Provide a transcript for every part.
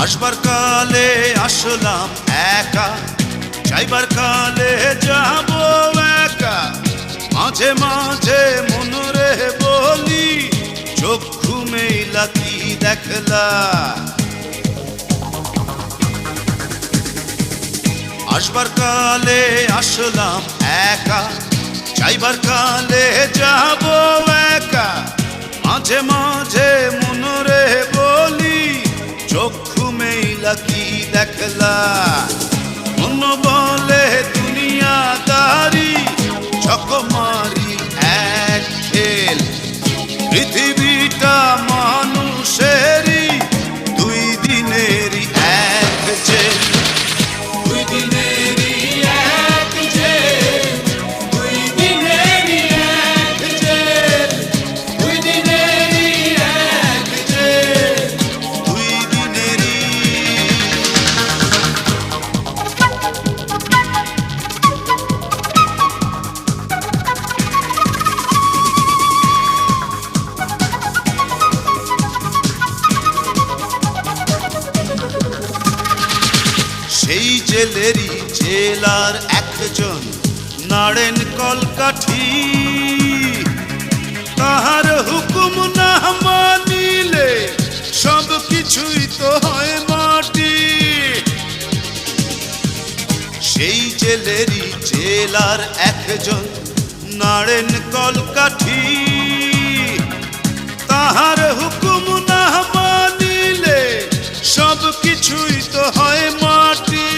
আসবার কালে আসলাম একা, যাইবার কালে যাব একা। মাঝে মাঝে মনরে বলি, চক্ষু মেলা কি দেখলা। আসবার কালে আসলাম একা, যাইবার কালে যাব একা। মাঝে মাঝে মনরে বলি, চক্ষু মেলা কি দেখলা। মন বলে দুনিয়াদারি, চকমারি এক খেল। পৃথিবীটা মানুষেরই, দুই দিনেরই এক জেল। দুই দিনেরই এক জেল, দুই দিনেরই এক জেল, দুই দিনেরই এক জেল, দুই দিনেরই। সেই জেলেরই জেলার একজন নাড়েন কলকাঠি। তাহার হুকুম না মানিলে সব কিছুই তো হয় মাটি। সেই জেলেরই জেলার একজন নাড়েন কলকাঠি। তাহার হুকুম না মানিলে সব কিছুই তো হয় মাটি।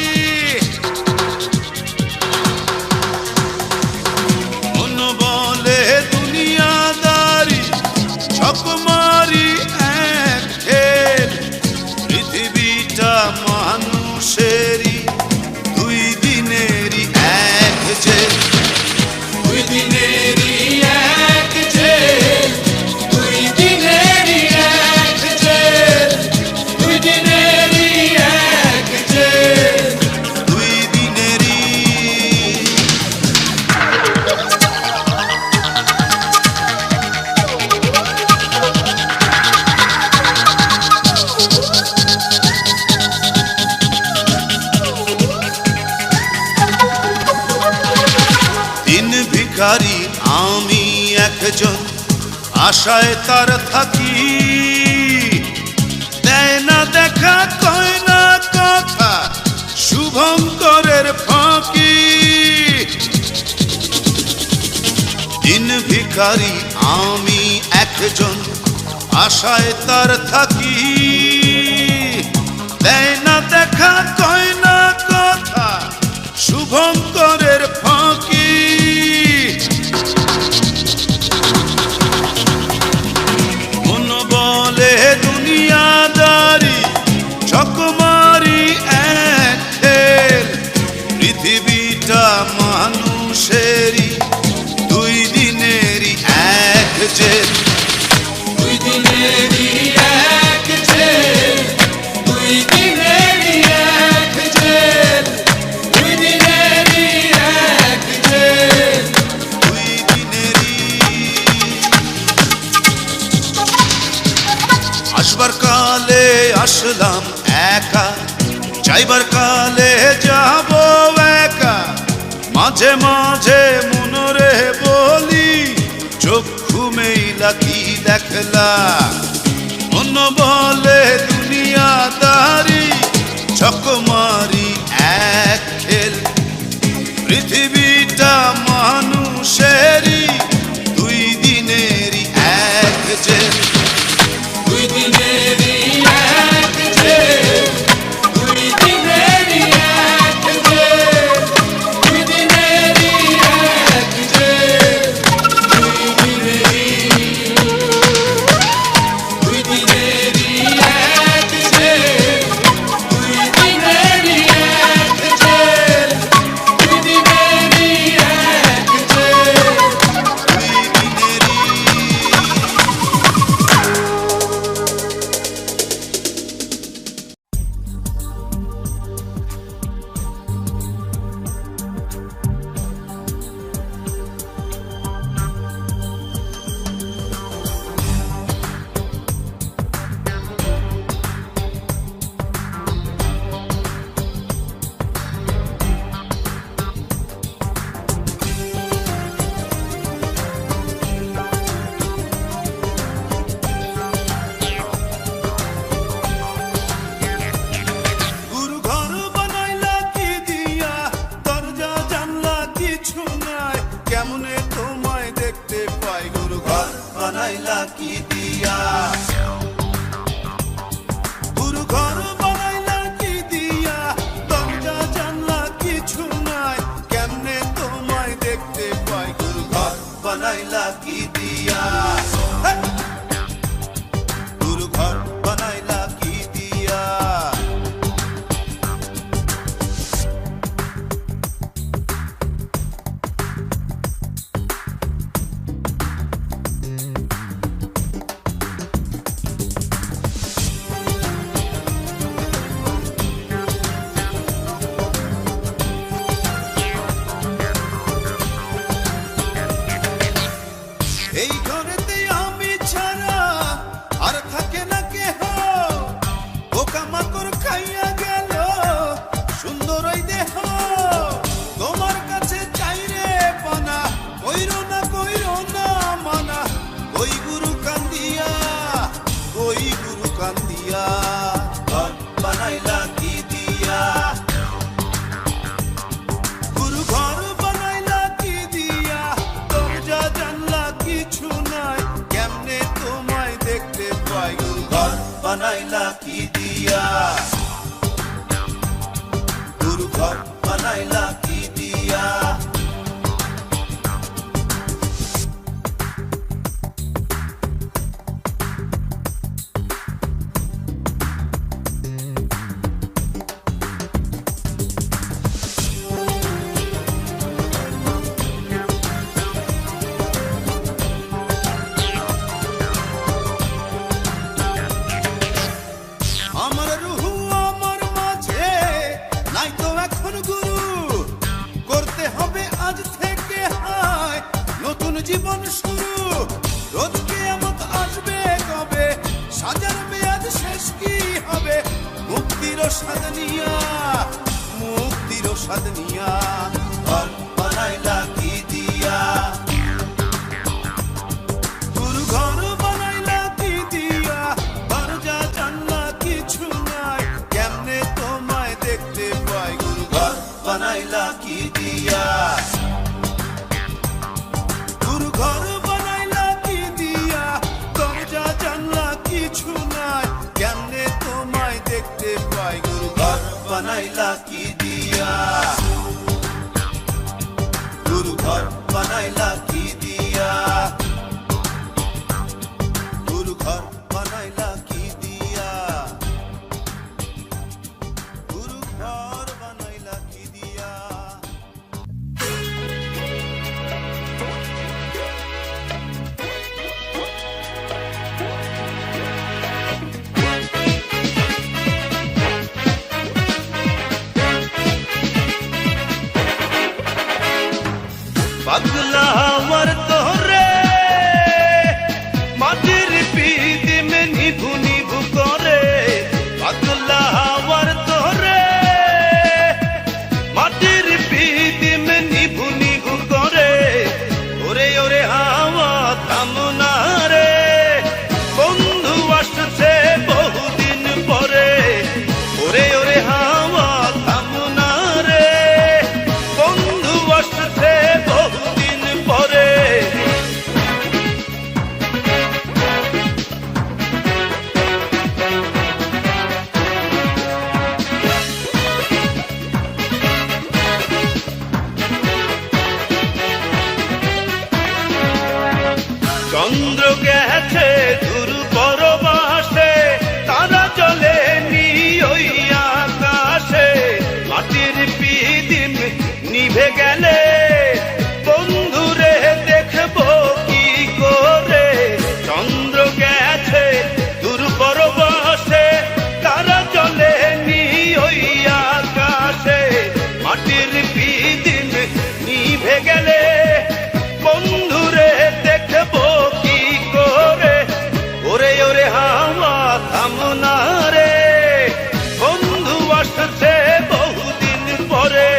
মন বলে দুনিয়াদারি, চকমারি এক খেল। পৃথিবীটা মানুষেরই, দুই দিনেরই এক জেল। দুই দিনেরই এক জেল, দুই দিনেরই এক জেল, দুই দিনেরই এক জেল, দুই দিনেরই। দিন ভিখারি আমি একজন, আশায় তার থাকি। দেয় না দেখা, কয় না কথা, শুভঙ্করের ফাঁকি। দিন ভিখারি আমি একজন, আশায় তার থাকি। দেয় না দেখা, কয় না কথা, শুভঙ্করের ফাঁকি। মন বলে দুনিয়াদারি, চকমারি এক খেল। পৃথিবীটা মানুষেরই, দুই দিনেরই এক জেল। দুই দিনেরই এক জেল, দুই দিনেরই এক জেল, দুই দিনেরই এক জেল, দুই দিনেরই। আসবার কালে আসলাম একা, যাইবার কালে যাব একা। মাঝে মাঝে মনরে বলি, চক্ষু মেলা কি দেখলা। মন বলে দুনিয়াদারি, চকমারি এক খেল। পৃথিবীটা মানুষেরই, দুই দিনেরই এক জেল। দুই দিনেরই এক জেল, দুই দিনেরই এক জেল, দুই দিনেরই এক জেল, দুই দিনেরই। বানাইলা কি দিয়া, গুরু ঘর বানাইলা কি দিয়া, দরজা জানলা কিছু নাই, কেমনে তোমায় দেখতে পাই, গুরু ঘর বানাইলা কি দিয়া, গুরু ঘর বানাইলা কি দিয়া। আমার রুহু আমার মাঝে নাই তো এখন গুরু, করতে হবে আজ থেকে হায় নতুন জীবন শুরু। রোজ কিয়ামত আসবে কবে, সাজার মেয়াদ শেষ কি হবে, মুক্তির স্বাদ নিয়া, মুক্তির স্বাদ নিয়া, ঘর বানাইলা কি দিয়া, গুরু ঘর বানাইলা কি দিয়া, দরজা জানলা কিছু নাই, কেমনে তোমায় দেখতে পাই, গুরু ঘর বানাইলা কি দিয়া, গুরু ঘর বানাইলা কি দিয়া, দরজা জানলা কিছু নাই, কেমনে তোমায় দেখতে পাই, গুরু ঘর বানাইলা কি দিয়া, গুরু ঘর বানাইলা কি দিয়া, গুরু ঘর বানাইলা কি দিয়া, গুরু ঘর বানাইলা কি দিয়া। পাগলা আমার তোরে মাটির পিতে মে নিভু নিভু করে, পাগলা আমার তোরে মাটির পিতে মে নিভু নিভু করে, ওরে ওরে হাওয়া থামনা রে, বন্ধু আসছে বহুদিন পরে, ওরে ওরে হাওয়া থামনা রে, বন্ধু আসছে বহুদিন পরে। চন্দ্র গেছে দূর পরবাসে, তারা চলে নি ওই আকাশে, মাটির পিদিম নিভে গেলে বন্ধুরে দেখবো কি করে, চন্দ্র গেছে দূর পরবাসে, তারা চলে নি ওই আকাশে, মাটির পিদিম নিভে গেলে বন্ধুরে দেখবো কি করে, ওরে ওরে হাওয়া থামনা রে, বন্ধু আসছে বহুদিন পরে,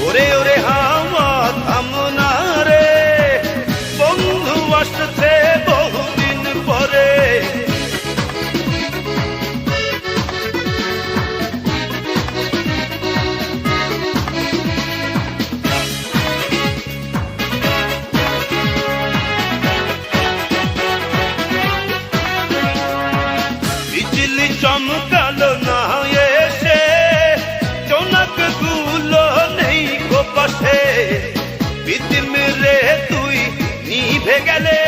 ওরে ওরে হাওয়া থামনা রে, বন্ধু আসছে বহুদিন পরে। বিজলি চমকালো না এসে, জোনাক গুলো নেই গো পাশে, পিদিম রে তুই নিভে গেলে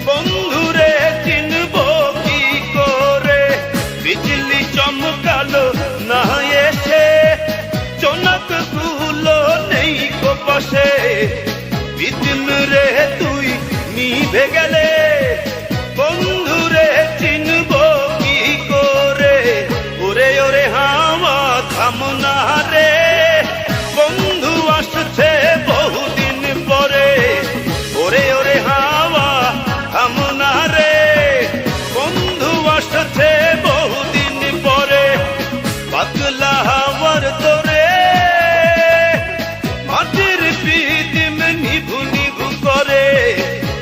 বন্ধুরে চিনবো কি করে, বিজলি চমকালো না এসে, জোনাক গুলো নেই গো পাশে, পিদিম রে তুই নিভে গেলে বন্ধুরে চিনবো কি করে, ওরে ওরে হাওয়া থামনা রে, বন্ধু আসছে বহুদিন পরে, ওরে ওরে হাওয়া থামনা রে, বন্ধু আসছে বহুদিন পরে, পাগলা হাওয়ার তোরে মাটির পিদিম নিভু নিভু করে,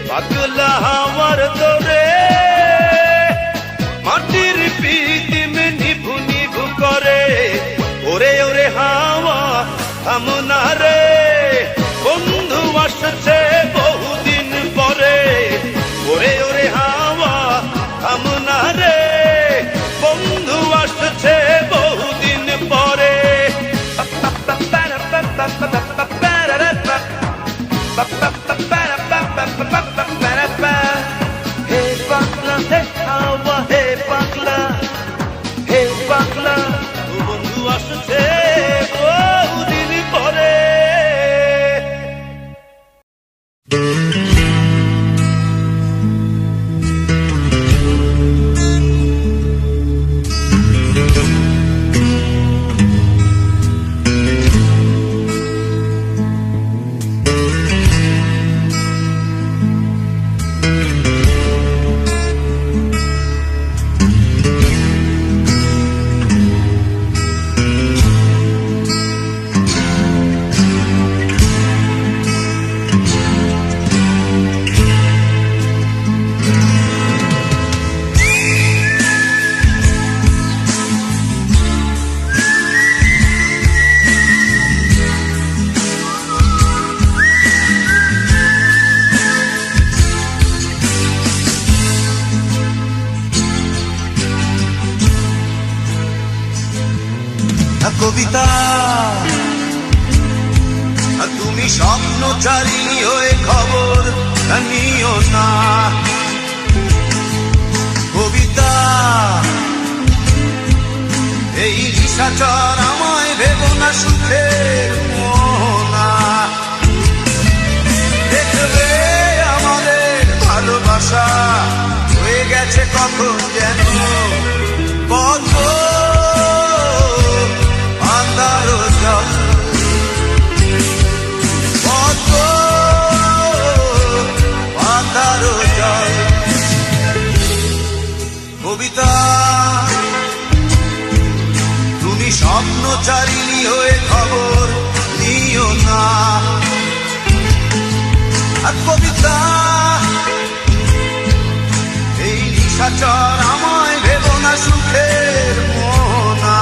পাগলা হাওয়ার তোরে বাংলা ও বন্ধু আসছে বহুদিন পরে। কবিতা তুমি স্বপ্নচারী হয়ে খবর নিও না। কবিতা এই নিশাচর আমায় ভেবো না সুখের মোহনা। দেখবে আমাদের ভালোবাসা হয়ে গেছে কখন যেন পদ্ম কবিতা তুমি স্বপ্নচারিণী হয়ে খবর নিও না। আর কবিতা এই নিশাচর আমায় ভেবো না সুখের মোহনা।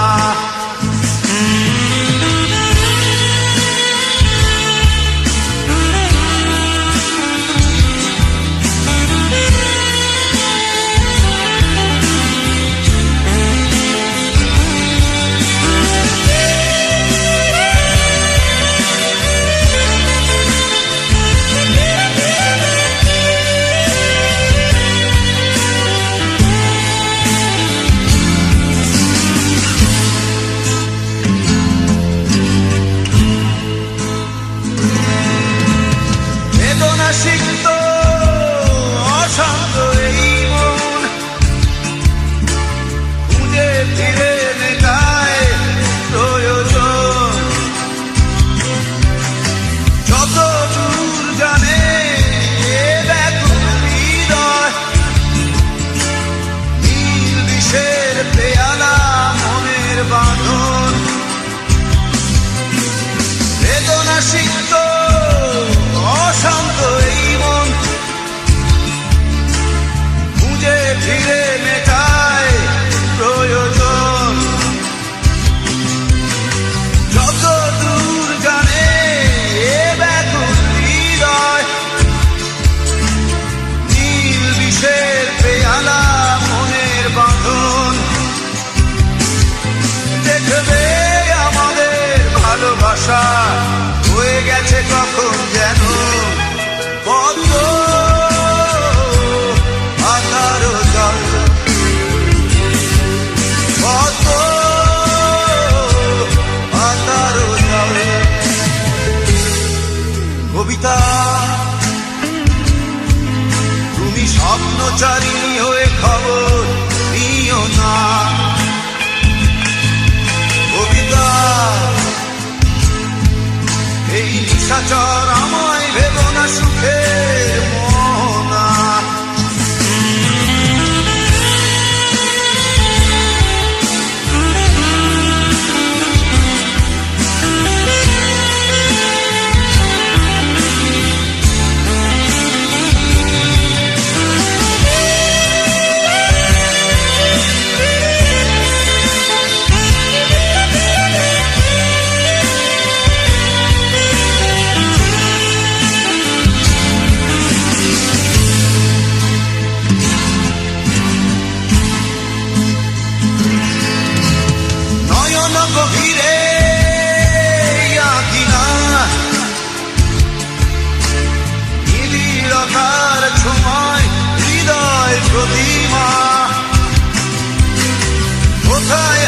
হয়ে গেছে কখন যেন পদ্ম আধার জল। পদ্ম আধার জল। কবিতা তুমি স্বপ্নচারিণী হয়ে খবর নিও না। কবিতা এই নিশাচর আমায় ভেবো না সুখের মোহনা। প্রতিমা কোথায়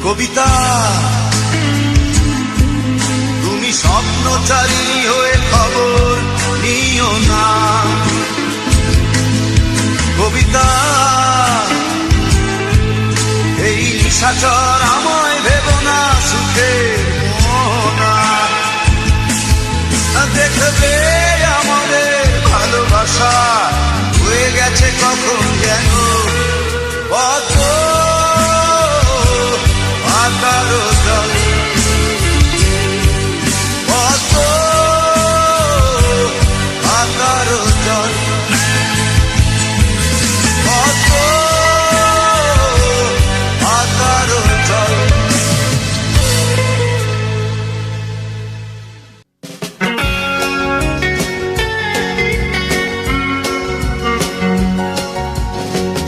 কবিতা তুমি স্বপ্নচারিণী হয়ে খবর নিও না। কবিতা এই নিশাচর আমায় ভেব না সুখের মোহনা। দেখবে আমাদের ভালোবাসা হয়ে গেছে কখন যেন কত আকারো জল, কত আকারো জল, কত আকারো জল।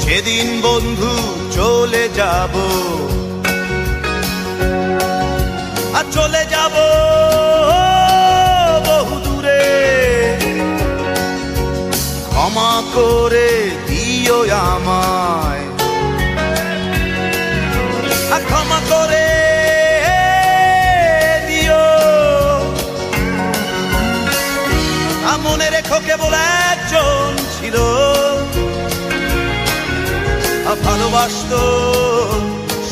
যেদিন বন্ধু চলে যাব, আর চলে যাব বহু দূরে, ক্ষমা করে দিও আমায়, আর ক্ষমা করে দিও। আর মনে রেখো কেবল একজন ছিল ভালোবাসতো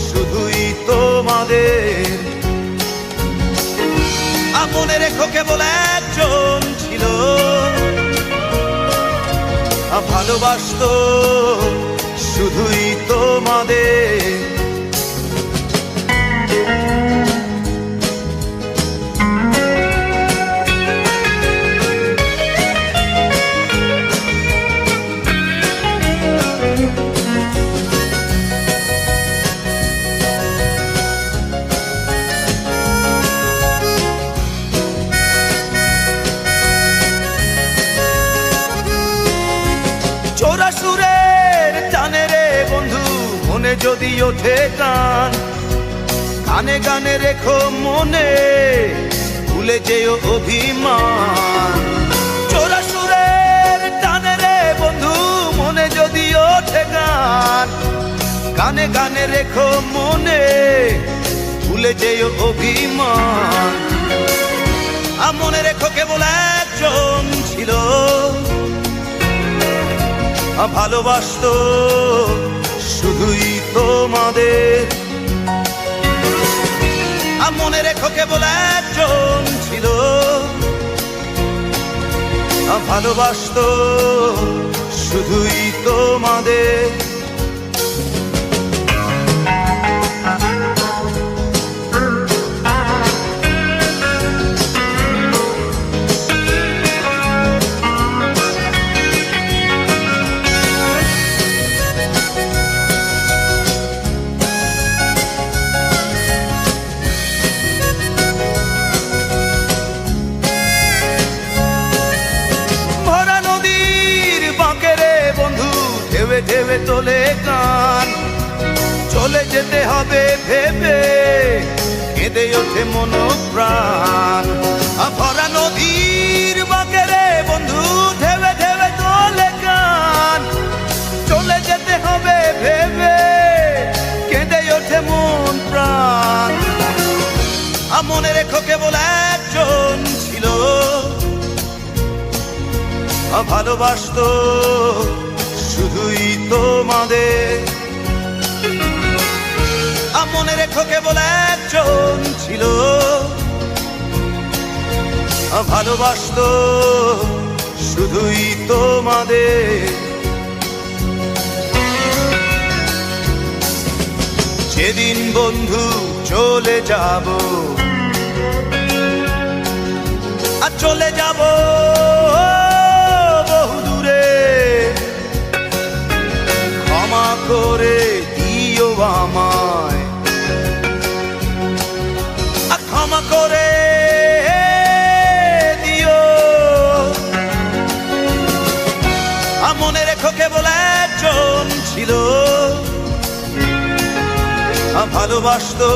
শুধুই তোমাদের। মনে রেখো কেবল একজন ছিল ভালোবাসতো শুধুই তোমাদের। সুরের টানে রে বন্ধু মনে যদি ওঠে গান, গানে গানে রেখো মনে ভুলে যেও অভিমান। চোরা সুরের টানে রে বন্ধু মনে যদি ওঠে গান, গানে গানে রেখো মনে ভুলে যেও অভিমান। আর মনে রেখো কেবল একজন ছিল ভালোবাসতো শুধুই তোমাদের। আর মনে রেখো কেবল একজন ছিল ভালোবাসতো শুধুই তোমাদের। ঢেবে তোলে গান, চলে যেতে হবে ভেবে কেঁদে ওঠে মন প্রাণ। ভরা নদীর বাঁকে রে বন্ধু ঢেবে ঢেবে তোলে গান, চলে যেতে হবে ভেবে কেঁদে ওঠে মন প্রাণ। মনে রেখো কেবল একজন ছিল ভালোবাসতো শুধুই তোমাদের। মনে রেখো কেবল একজন ছিল ভালোবাসতো শুধুই তোমাদের। যেদিন বন্ধু চলে যাব, আর চলে যাব বহু দূরে, ক্ষমা করে দিও আমায়, আর ক্ষমা করে দিও। আর মনে রেখো কেবল একজন ছিল ভালোবাসতো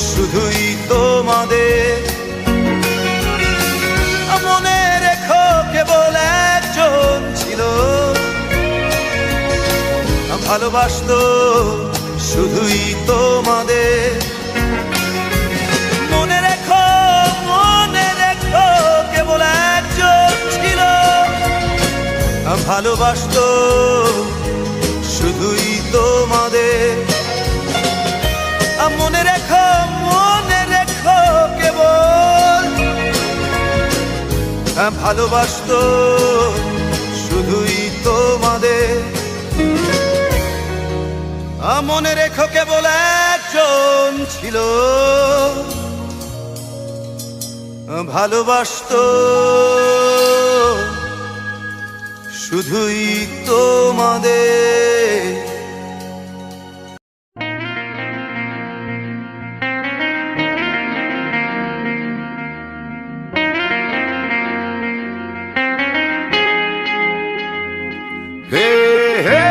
শুধুই তোমাদের। মনে রেখো কেবল একজন ছিল ভালোবাসতো শুধুই তোমাদের। মনে রেখো কেবল একজন ছিল ভালোবাসতো শুধুই তোমাদের। মনে রেখো কেবল ভালোবাসতো শুধুই তোমাদের। মনে রেখো কেবল একজন ছিল ভালোবাসতো শুধুই তোমাদের। হে হে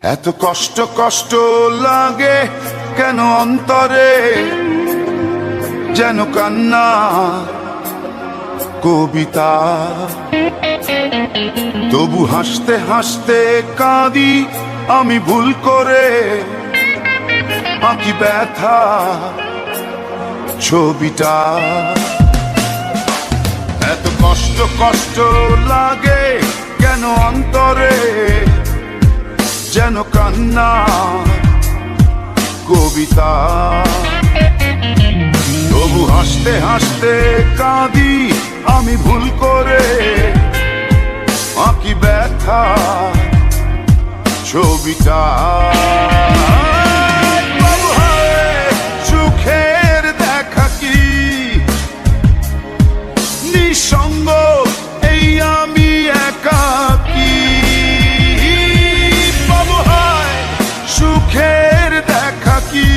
এত কষ্ট কষ্ট লাগে কেন অন্তরে, যেন কান্না কবিতা। তবু হাসতে হাসতে কাঁদি আমি ভুল করে, আঁকি ব্যথা ছবিটা। এত কষ্ট কষ্ট লাগে কেন অন্তরে, যেন কান্না কবিতা। তবু হাসতে হাসতে কাঁদি আমি ভুল করে, আঁকি ব্যথা ছবিটা। সুখের দেখা কি নিঃসঙ্গ এই আমি একাকী। সুখের দেখা কি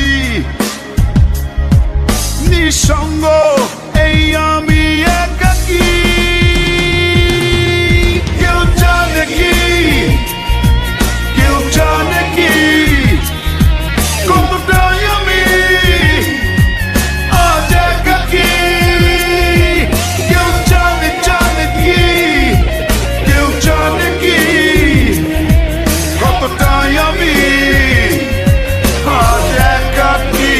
নিঃসঙ্গ এই আমি একাকী। কেউ জানে কি, কেউ জানে কি কতটাই আমি আজ একাকী। কেউ জানে কি, কেউ জানে কি কতটাই আমি আজ একাকী।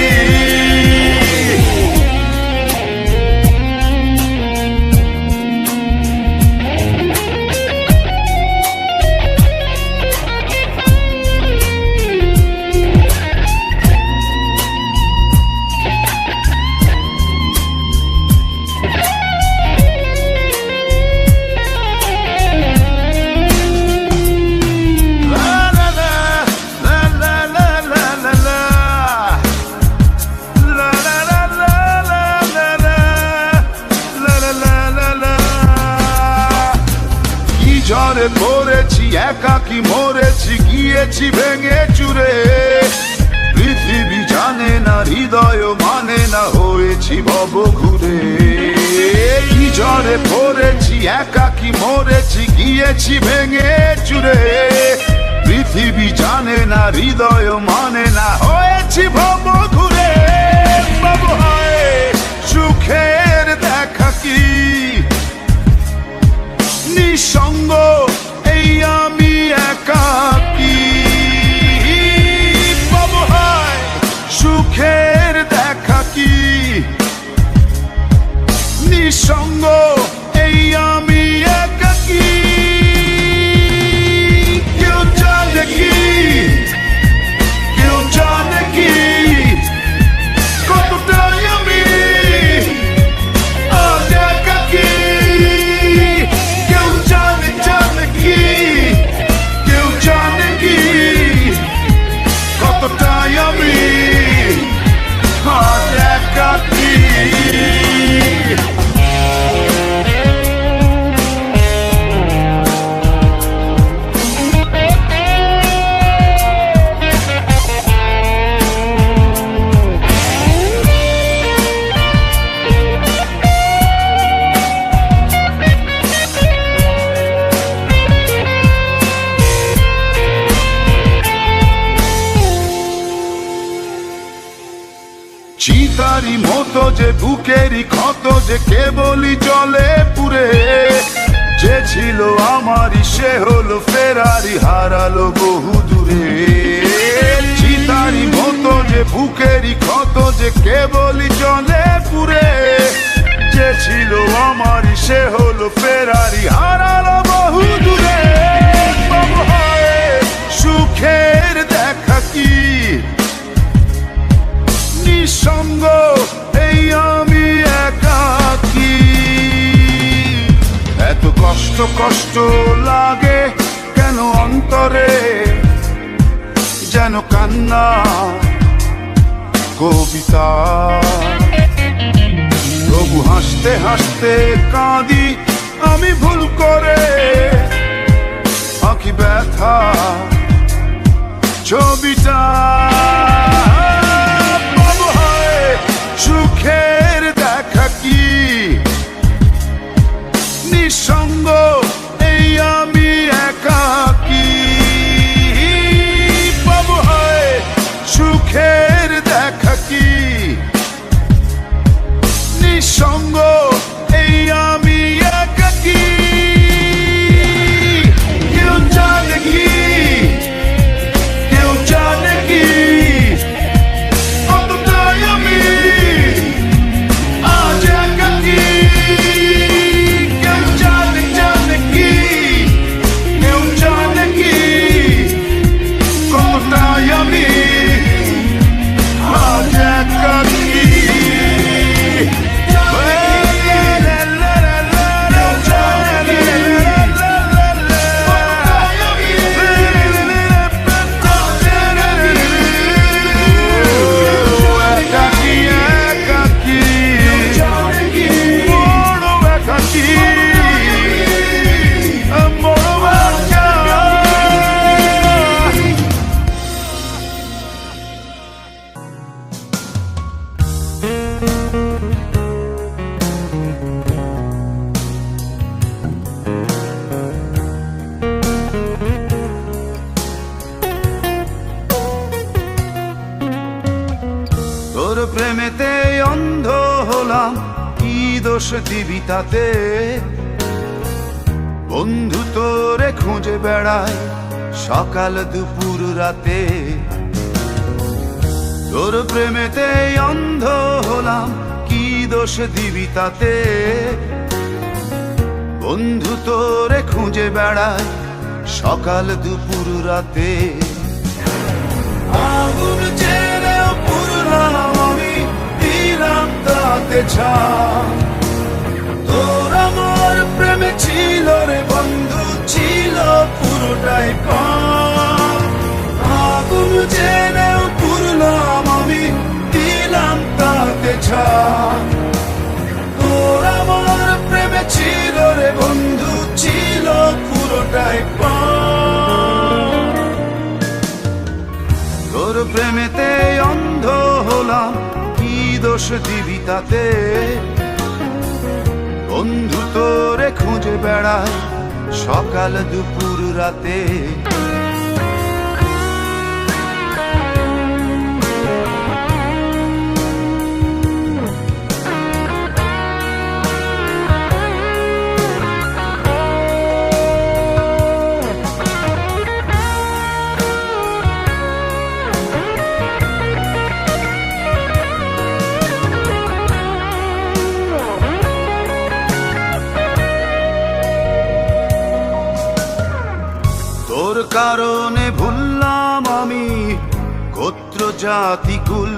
ঝড়ে পড়েছি একাকী মরেছি গিয়েছি ভেঙে চুরে। পৃথিবী জানে না হৃদয় মানে না হয়েছি ভব ঘুরে। কি ঝড়ে পড়েছি একাকী মরেছি গিয়েছি ভেঙে চুরে। পৃথিবী জানে না হৃদয় মানে না হয়েছি ভব ঘুরে। বাবু হায় সুখের দেখা কি নিঃসঙ্গ এই আমি একাকী। বাবু হায় সুখের দেখা কি নিঃসঙ্গ এই আমি একাকী। কেউ জানে কি, কেউ জানে কি কতটাই আমি আজ একাকী। কেউ জানে কি, কেউ জানে কি কতটাই আমি আজ একাকী। চিতারি মতো যে বুকেরই ক্ষত যে কেবলই জলে পুরে, যে ছিল আমারই সে হলো ফেরারি হারালো বহু দূরে। চিতারি মতো যে বুকেরই ক্ষত যে কেবলই জলে পুরে, যে ছিল আমারই সে হলো ফেরারি হারালো বহু দূরে। তবু হয় সুখের দেখা কি নিঃসঙ্গ এই আমি একাকী। এত কষ্ট কষ্ট লাগে কেন অন্তরে, যেন কান্না কবিতা। তবু হাসতে হাসতে কাঁদি আমি ভুল করে, আঁকি ব্যথা ছবিটা। বাবু হয় সুখের দেখা কি নিঃসঙ্গ এই আমি একাকী। বাবু হয় সুখের দেখা কি নিঃসঙ্গ এই আমি একাকী। কেউ জানে কি, কেউ জানে কি কতটাই আমি আজ একাকী। কেউ জানে জানে কি, কেউ জানে কি কতটাই আমি আজ একাকী। তোর প্রেমেতে অন্ধ হলাম, কি দোষ দিবি তাতে। বন্ধু তোরে খুঁজে বেড়াই সকাল দুপুর রাতে। তোর প্রেমেতে অন্ধ হলাম, কি দোষ দিবি তাতে। বন্ধু তোরে খুঁজে বেড়াই সকাল দুপুর রাতে। আগুন জেলেও পুরলাম আমি, দিলাম তাতে ছাপ। তোর আমার প্রেমে ছিল রে বন্ধু, ছিল পুরোটাই পাপ। আগুন জেলেও পুরলাম আমি, দিলাম তাতে ছাপ। তোর আমার প্রেমে ছিল রে বন্ধু, ছিল পুরোটাই পাপ। তোর প্রেমেতে অন্ধ হলাম, কি দোষ দিবি তাতে। বন্ধু তোরে খুঁজে বেড়াই সকাল দুপুর রাতে। তোর কারণে ভুললাম আমি গোত্র জাতি কুল।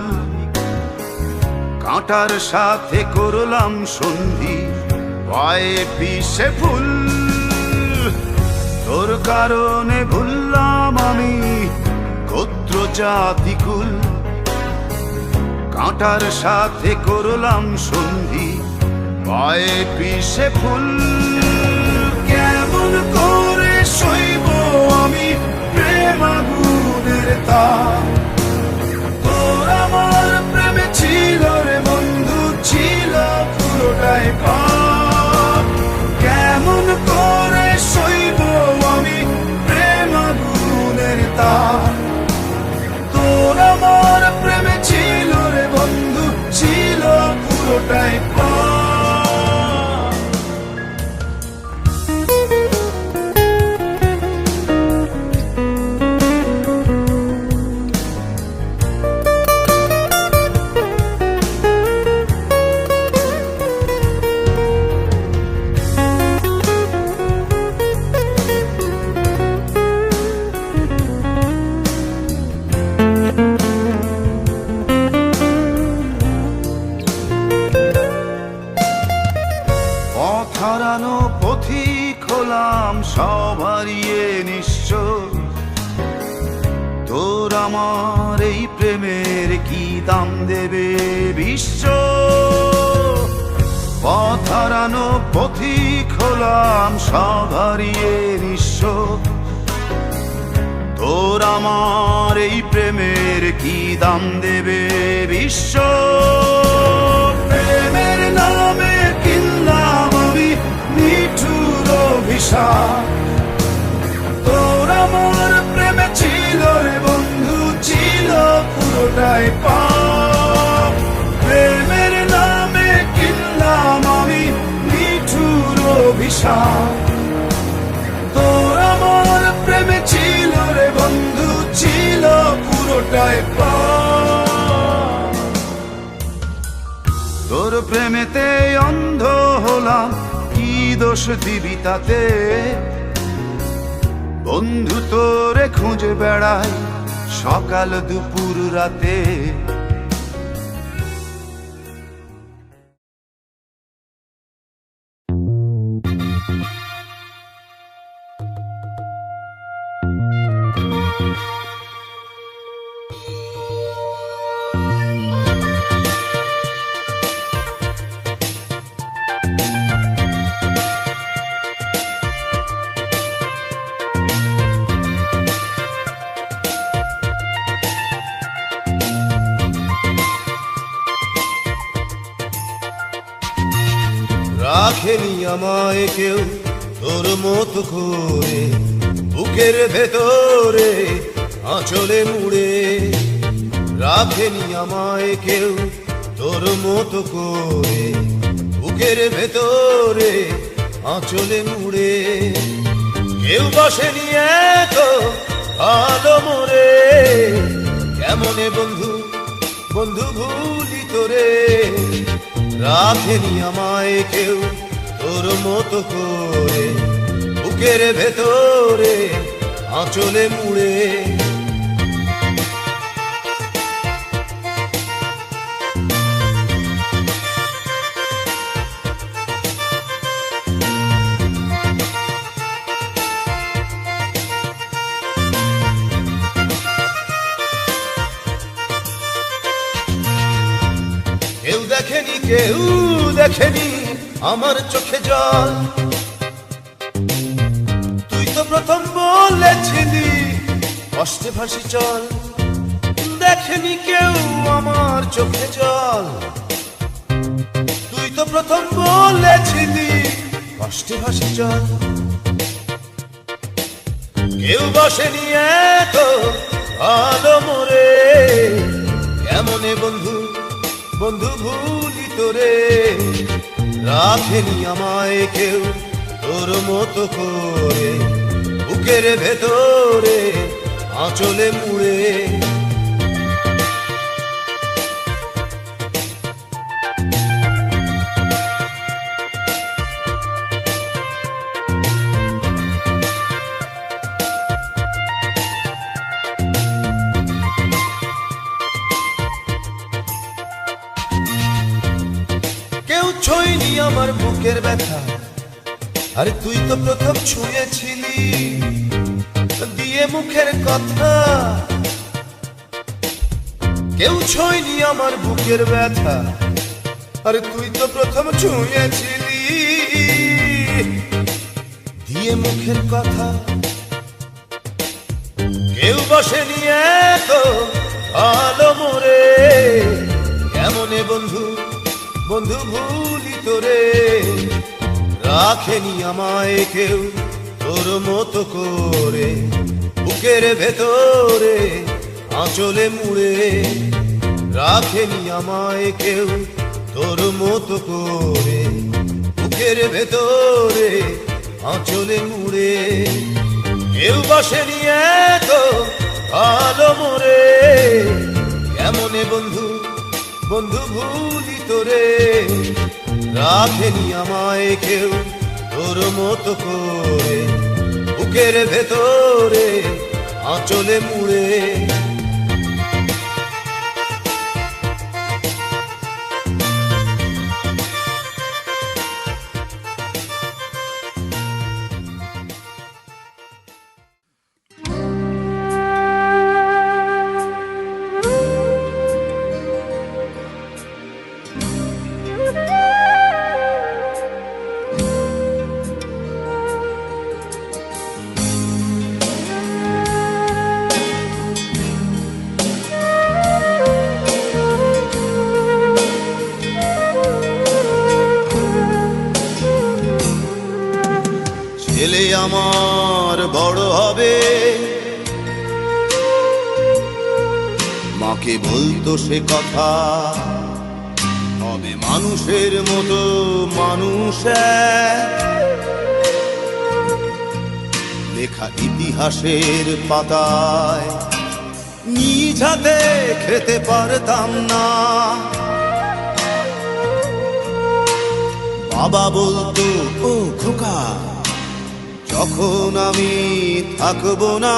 কাঁটার সাথে করলাম সন্ধি, পায়ে পিছে ফুল। তোর কারণে ভুললাম আমি গোত্র জাতি কুল। কাঁটার সাথে করলাম সন্ধি, পায়ে পিছে ফুল। কেমন করে সইব আমি প্রেম আগুনের তাপ। তোর আমার প্রেমে ছিল রে বন্ধু, ছিল পুরোটাই পাপ। কেমন করে সইব আমি প্রেম আগুনের তাপ। তোর আমার প্রেমে ছিল রে বন্ধু, আমার এই প্রেমের কি দাম দেবে বিশ্ব? পথ হারানো পথিক হলাম, সব হারিয়ে নিঃস্ব। তোর আমার এই প্রেমের কি দাম দেবে বিশ্ব? প্রেমের নামে কিনলাম আমি নিঠুর অভিশাপ। তোর আমার প্রেমে ছিল রে বন্ধু, ছিল পুরোটাই পাপ। প্রেমের নামে কিনলাম আমি নিঠুর অভিশাপ। তোর আমার প্রেমে ছিল রে বন্ধু, ছিল পুরোটাই পাপ। তোর প্রেমেতে অন্ধ হলাম, কি দোষ দিবি তাতে? বন্ধু তোরে খুঁজে বেড়াই সকাল দুপুর রাতে। রাখেনি আমায় কেউ তোর মতো করে, বুকের ভেতরে আঁচলে মুড়ে। রাখেনি আমায় কেউ তোর মতো করে, বুকের ভেতরে আঁচলে মুড়ে। কেউ বসেনি এত ভালো মোরে, কেমনে বন্ধু বন্ধু ভুলি তোরে। রাখেনি আমায় কেউ তোর মতো করে, বুকের ভেতরে আঁচলে মুড়ে। কেউ দেখেনি কেউ দেখেনি আমার চোখে জল, তুই তো প্রথম বলেছিলি কষ্টে ভাসি চল। দেখেনি কেউ আমার চোখে জল, তুই তো প্রথম বলেছিলি কষ্টে ভাসি চল। কেউ বসেনি এত ভালো মোরে, কেমনে বন্ধু বন্ধু ভুলি তোরে। রাখেনি আমায় কেউ তোর মতো করে, বুকের ভেতরে আঁচলে মুড়ে। কেউ ছুঁয়নি আমার বুকের ব্যথা, আরে তুই তো প্রথম ছুঁয়েছিলি দিয়ে মুখের কথা। কেউ ছুঁয়নি আমার বুকের ব্যথা, আরে তুই তো প্রথম ছুঁয়েছিলি দিয়ে মুখের কথা। কেউ বসেনি এত ভালো মোরে, কেমনে বন্ধু বন্ধু ভুলি তোরে। রাখেনি আমায় কেউ তোর মতো করে, বুকের ভেতরে আঁচলে মুড়ে। রাখেনি আমায় কেউ তোর মতো করে, বুকের ভেতরে আঁচলে মুড়ে। কেউ বসেনি এত ভালো মোরে, কেমনে বন্ধু বন্ধু ভুলি তোরে। রাখেনি আমায় কেউ তোর মতো করে, বুকের ভেতরে আঁচলে মুড়ে। ছেলে আমার বড় হবে, মাকে বলতো সে কথা, হবে মানুষের মতো মানুষ এক। লেখা ইতিহাসের পাতায় নিজ হাতে খেতে পারতাম না। বাবা বলতো, ও খোকা, যখন আমি থাকবো না,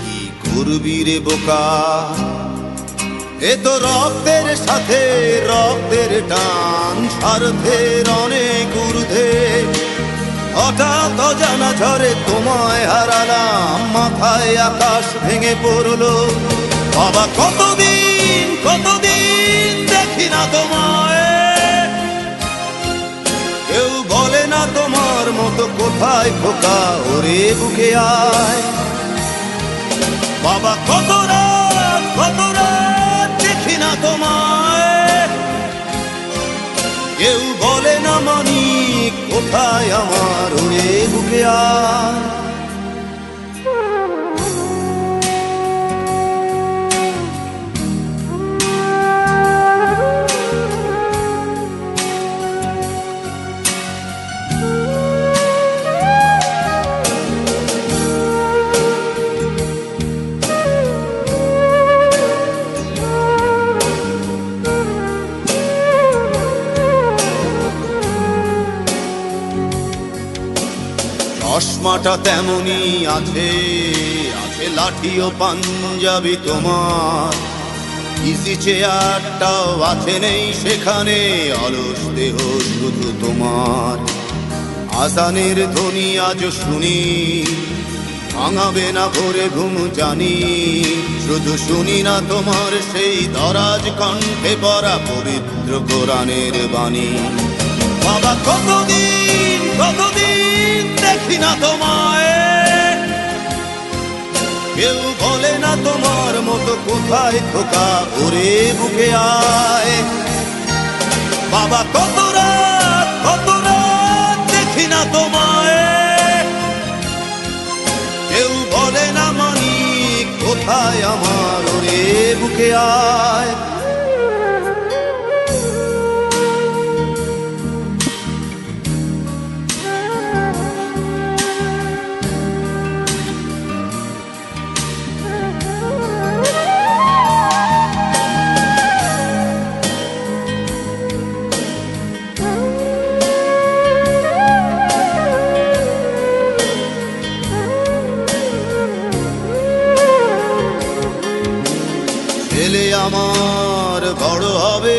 কি করবি রে বোকা, এ তো রক্তের সাথে রক্তের টান, স্বার্থের অনেক ঊর্ধ্বে। হঠাৎ অজানা ঝড়ে তোমায় হারালাম, মাথায় আকাশ ভেঙে পড়লো। বাবা কতদিন কতদিন দেখি না তোমায়, কেউ বলে না তোমার মতো কোথায় খোকা, ওরে বুকে আয়। বাবা কত রাত দেখি না তোমায়, কেউ বলে না মানি কোথায় আমার, ওরে বুকে আয়। চশমাটা তেমনি আছে, আছে লাঠি ও পাঞ্জাবি তোমার, ইজি চেয়ারটাও আছে নেই সেখানে, অলস দেহ শুধু তোমার। আজানের ধ্বনি আজ শুনি, ভাঙাবে না ভোরে ঘুম জানি, শুধু শুনি না তোমার সেই দরাজ কণ্ঠে পড়া পবিত্র কোরআনের বাণী। বাবা কতদিন কতদিন দেখি না তোমায়, কেউ বলে না তোমার মতো কোথায় খোকা, ওরে বুকে আয়। বাবা কত রাত দেখি না তোমায়, কেউ বলে না মানি কোথায় আমার, ওরে বুকে আয়। ছেলে আমার বড় হবে,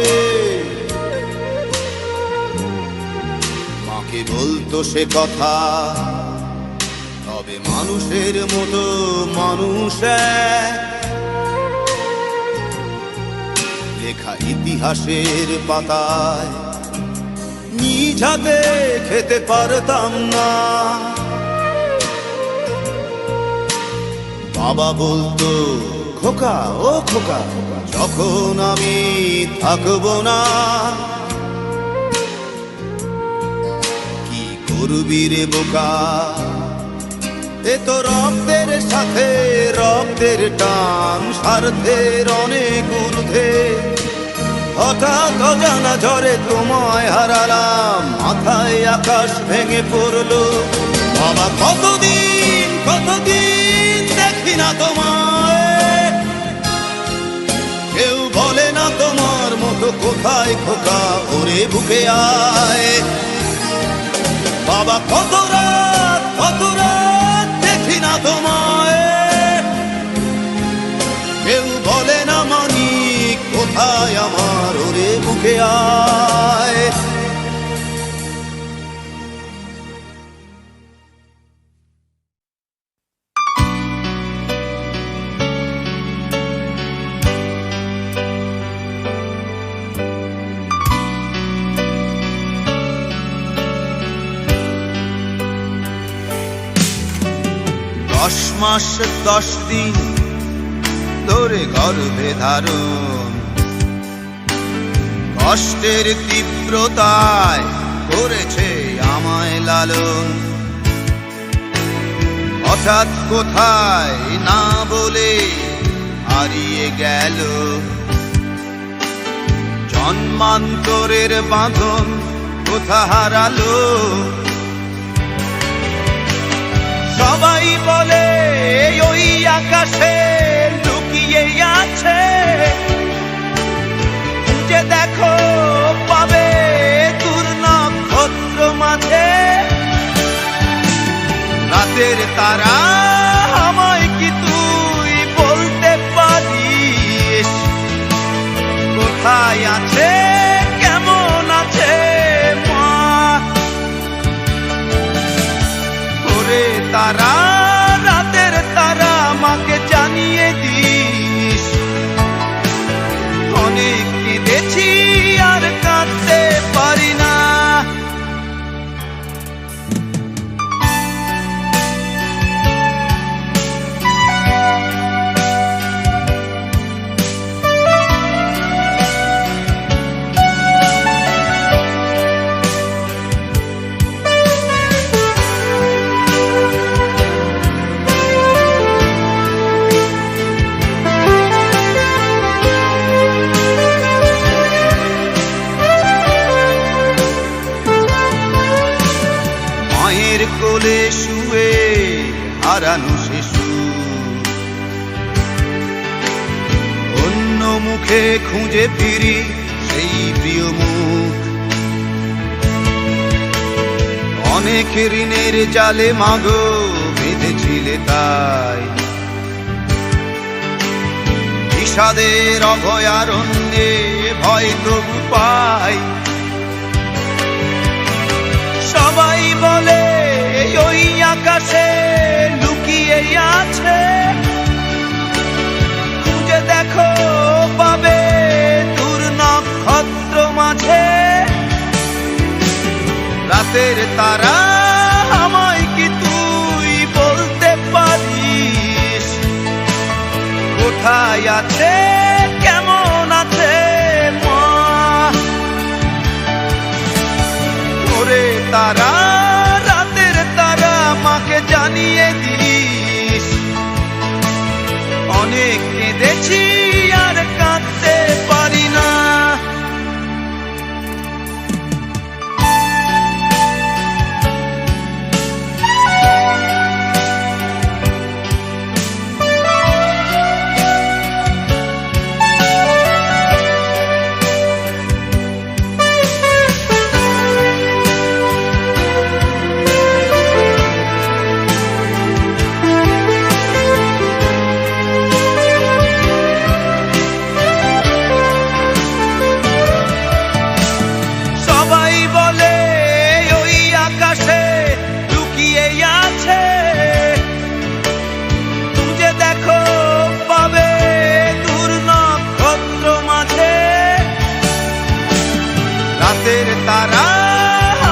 মাকে বলতো সে কথা, হবে মানুষের মতো মানুষ এক। লেখা ইতিহাসের পাতায় নিজ হাতে খেতে পারতাম না। বাবা বলতো, খোকা ও খোকা, যখন আমি থাকবো না, কি করবি রে বোকা, এ তো রক্তের সাথে রক্তের টান, স্বার্থের অনেক ঊর্ধ্বে। হঠাৎ অজানা ঝড়ে তোমায় হারালাম, মাথায় আকাশ ভেঙে পড়লো। বাবা কতদিন কতদিন দেখি না তোমায়, কেউ বলে না তোমার মতো কোথায় খোকা, ওরে বুকে আয়। বাবা কত রাত দেখি না তোমায়, কেউ বলে না মানি কোথায় আমার, ওরে বুকে আয়। দশ মাস 10 দিন ধরে গর্ভে ধারণ, কষ্টের তীব্রতায় করেছে আমায় লালন। হঠাৎ কোথায় না বলে হারিয়ে গেল, জন্মান্তরের বাঁধন কোথা হারালো। সবাই বলে ওই আকাশে লুকিয়ে আছে, খুঁজে দেখো পাবে দূর নক্ষত্র মাঝে। রাতের তারা আমায় কি তুই বলতে পারিস, কোথায় আছে কেমন আছে মা? ওরে তারা, রাতের তারা, মাকে জানিয়ে দিস। অনেক কেঁদেছি আর কাঁদতে পারি না। মায়ের কোলে শুয়ে হারানো শিশু, অন্য মুখে খুঁজে ফিরি সেই প্রিয় মুখ। অনেক ঋণের জালে মাগো বেঁধেছিলে তাই, বিষাদের অভয়ারণ্যে ভয় তবু পাই। সবাই বলে ওই আকাশে লুকিয়ে আছে, খুঁজে দেখো পাবে দূর নক্ষত্র মাঝে। রাতের তারা আমায় কি তুই বলতে পারিস, কোথায় আছে কেমন আছে মা? ওরে তারা, রাতের তারা, মাকে জানিয়ে দিস। অনেক কেঁদেছি আর কাঁদতে পারি না। রাতের তারা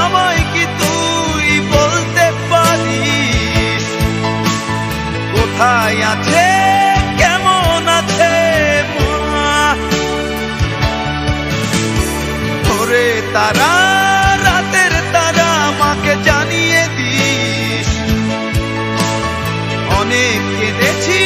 আমায় কি তুই বলতে পারিস, কোথায় আছে কেমন আছে মা? ওরে তারা, রাতের তারা, মাকে জানিয়ে দিস। অনেক কেঁদেছি